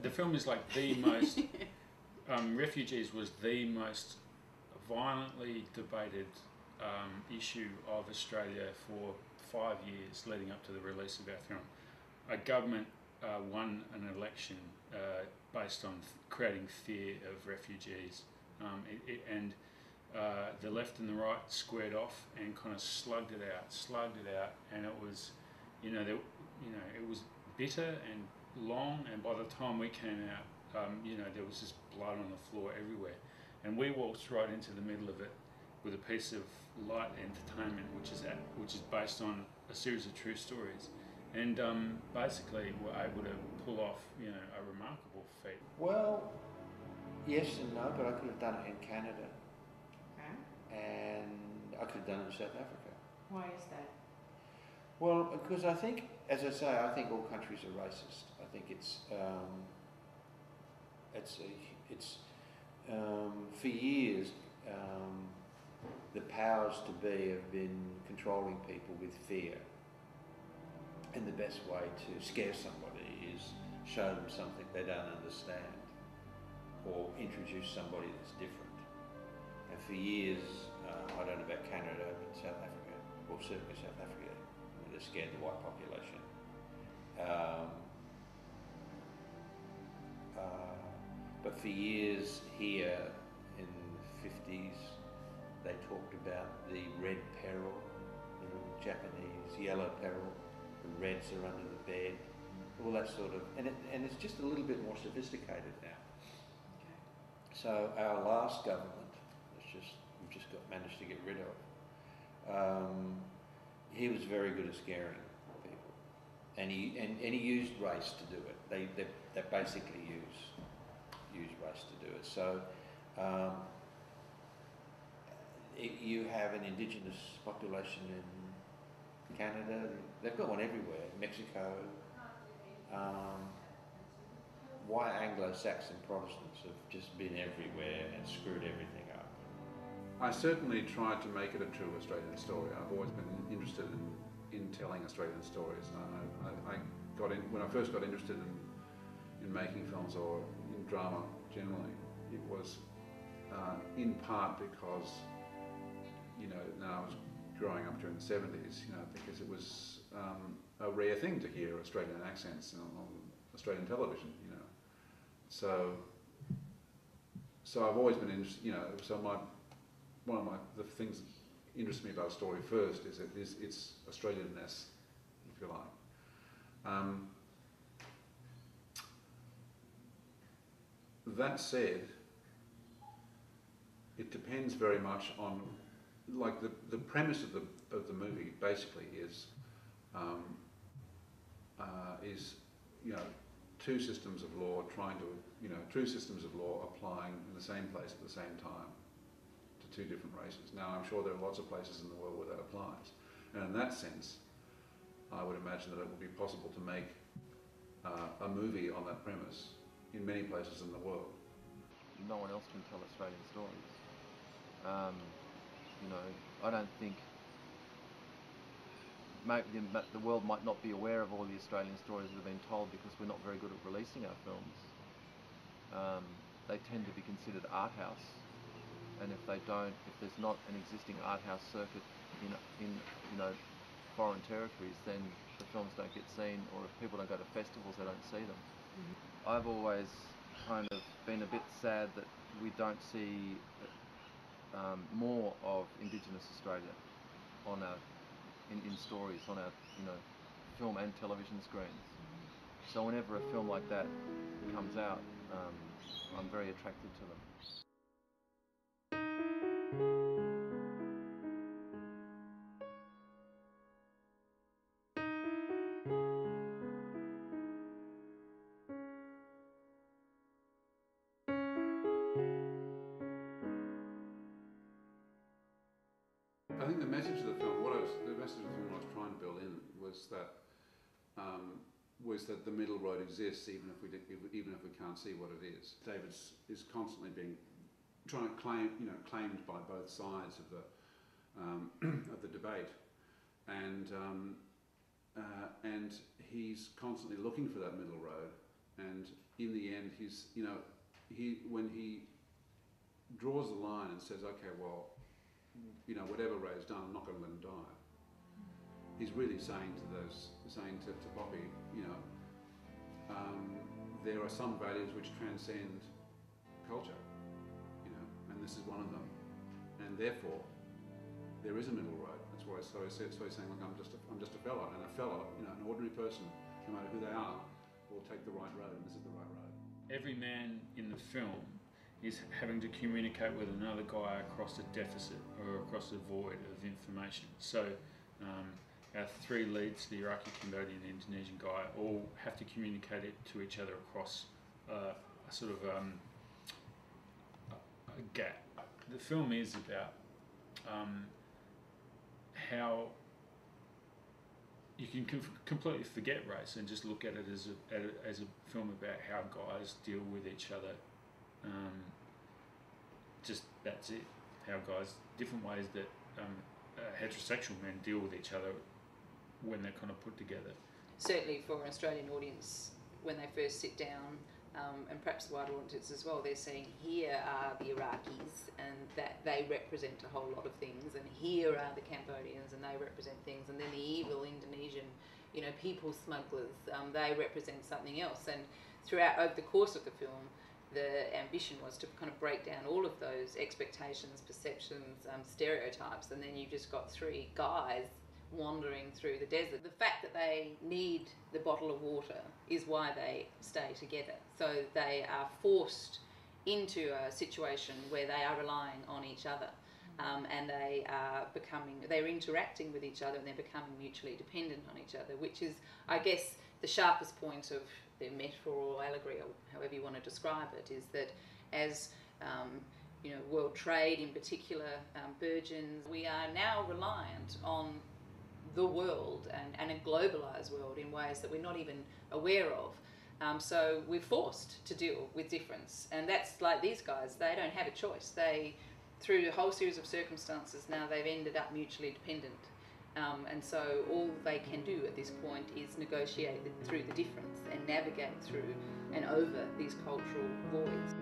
the film is like the most. Refugees was the most violently debated issue of Australia for 5 years leading up to the release of our film. A government won an election based on creating fear of refugees, and the left and the right squared off and kind of slugged it out, and it was, it was bitter and long, and by the time we came out, there was just blood on the floor everywhere, and we walked right into the middle of it with a piece of light entertainment, which is based on a series of true stories, and basically were able to pull off, a remarkable feat. Well, yes and no, but I could have done it in Canada. Okay. And I could have done it in South Africa. Why is that? Well, because I think, as I say, I think all countries are racist. I think it's for years the powers to be have been controlling people with fear, and the best way to scare somebody is show them something they don't understand, or introduce somebody that's different. And for years, I don't know about Canada, but South Africa, well certainly South Africa, they scared the white population. But for years here in the 50s, they talked about the red peril, Japanese yellow peril, the reds are under the bed, all that sort of, and it's just a little bit more sophisticated now. Okay. So our last government, we've just managed to get rid of, he was very good at scaring people, and he used race to do it. They basically use race to do it. So you have an indigenous population in Canada. They've got one everywhere. Mexico. White Anglo-Saxon Protestants have just been everywhere and screwed everything up. I certainly tried to make it a true Australian story. I've always been interested in telling Australian stories. When I first got interested in making films or in drama generally, it was in part because, now I was growing up during the 70s, because it was a rare thing to hear Australian accents on Australian television, So I've always been interested, so the things that interest me about a story first is that it's Australian-ness, if you like. That said, it depends very much on, like the premise of the movie basically is two systems of law two systems of law applying in the same place at the same time to two different races. Now, I'm sure there are lots of places in the world where that applies, and in that sense, I would imagine that it would be possible to make a movie on that premise in many places in the world. No one else can tell Australian stories. I don't think the world might not be aware of all the Australian stories that have been told because we're not very good at releasing our films. They tend to be considered art house, and if there's not an existing art house circuit in foreign territories, then the films don't get seen, or if people don't go to festivals, they don't see them. Mm-hmm. I've always kind of been a bit sad that we don't see more of Indigenous Australia on in stories on our film and television screens. Mm-hmm. So whenever a film like that comes out, I'm very attracted to them. I think the message of the film, what I was trying to build in was that the middle road exists, even if we can't see what it is. David is constantly trying to claimed by both sides of the debate, and he's constantly looking for that middle road, And in the end, when he draws the line and says, okay, well, whatever Ray's done, I'm not going to let him die. He's really saying to Poppy, there are some values which transcend culture, and this is one of them. And therefore, there is a middle road. That's why he's saying, look, I'm just a fella, and a fella, an ordinary person, no matter who they are, will take the right road, and this is the right road. Every man in the film is having to communicate with another guy across a deficit or across a void of information. So our three leads, the Iraqi, Cambodian, and Indonesian guy, all have to communicate it to each other across a sort of a gap. The film is about how you can completely forget race and just look at it as a film about how guys deal with each other. Just that's it. How guys, different ways that heterosexual men deal with each other when they're kind of put together. Certainly for an Australian audience, when they first sit down, and perhaps the wider audience as well, they're saying here are the Iraqis and that they represent a whole lot of things, and here are the Cambodians and they represent things, and then the evil Indonesian, people smugglers, they represent something else. And throughout, over the course of the film, the ambition was to kind of break down all of those expectations, perceptions, stereotypes, and then you've just got three guys wandering through the desert. The fact that they need the bottle of water is why they stay together. So they are forced into a situation where they are relying on each other, and they're interacting with each other, and they're becoming mutually dependent on each other, which is, I guess, the sharpest point of the metaphor or allegory, or however you want to describe it, is that as world trade in particular burgeons, we are now reliant on the world and a globalised world in ways that we're not even aware of. So we're forced to deal with difference, and that's like these guys. They don't have a choice. They, through a whole series of circumstances, now they've ended up mutually dependent, and so all they can do at this point is negotiate through the difference and navigate through and over these cultural voids.